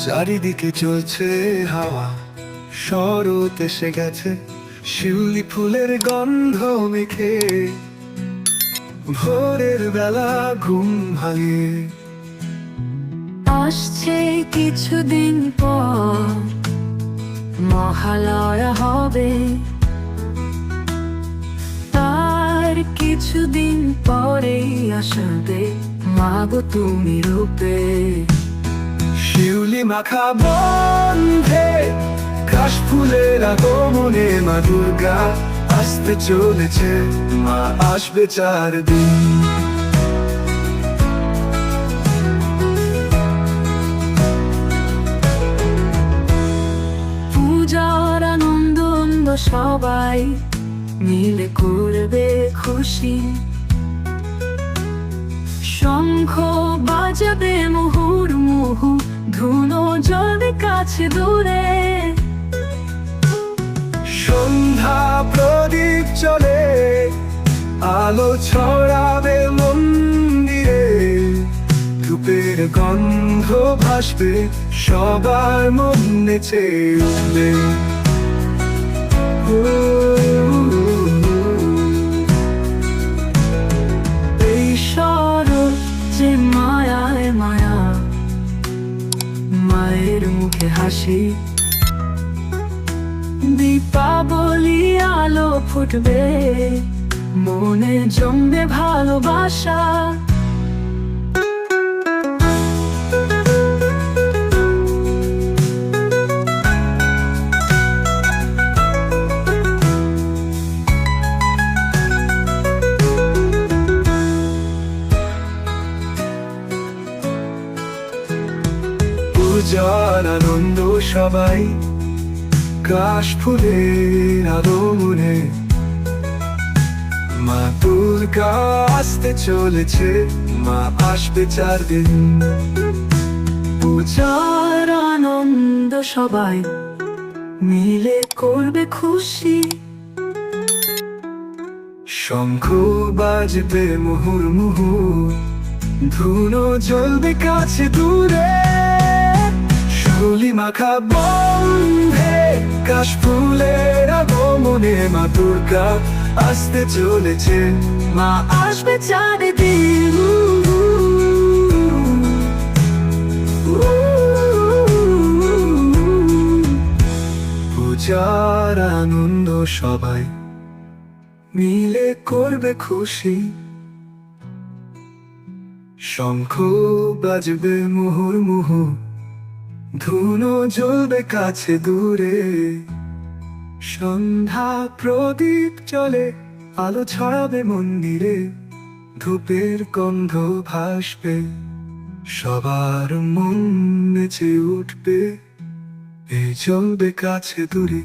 চারিদিকে চলছে হাওয়া, শরৎ এসে গেছে শিউলি ফুলের গন্ধ মেখে। ভোরের বেলা ঘুম ভাঙে, আসছে কিছুদিন পর মহালয়া হবে, তার কিছুদিন পরেই আসবে মাগো তুমি রূপে। শিউলি মাখা বন্ধে কাশ ফুলের আগমনে মা দুর্গা আসতে চলেছে, মা আসবে 4 দিন। পূজার আনন্দ সবাই মিলে করবে খুশি, শঙ্খ বাজাবে মুহুর্মুহু, ধুনো জ্বলবে কাছে দূরে। সন্ধ্যা প্রদীপ চলে, আলো ছড়াবে মন্দিরে, ধূপের গন্ধ ভাসবে, সবার মন নেচে উঠবে। এই শরৎ যে মায়ায় মায়া, মায়ের মুখে হাসি, দীপাবলি আলো ফুটবে, মনে জমবে ভালোবাসা। পূজার আনন্দ সবাই, কাশ ফুলের আগমনে মা দুর্গা আসতে চলেছে, মা আসবে 4 দিন। পূজার আনন্দ সবাই মিলে করবে খুশি, শঙ্খ বাজবে মুহুর্মুহু, ধুনো জ্বলবে কাছে দূরে। শিউলি মাখা বন্ধে কাশ ফুলের আগমনে মা দুর্গা আসতে চলেছে, মা আসবে 4 দিন। পূজার আনন্দ সবাই মিলে করবে খুশি, শঙ্খ বাজবে মুহুর্মুহু, ধুনো জ্বলবে কাছে দূরে। সন্ধ্যা প্রদীপ চলে, আলো ছড়াবে মন্দিরে, ধূপের গন্ধ ভাসবে, সবার মন নেচে উঠবে, এই চলবে কাছে দূরে।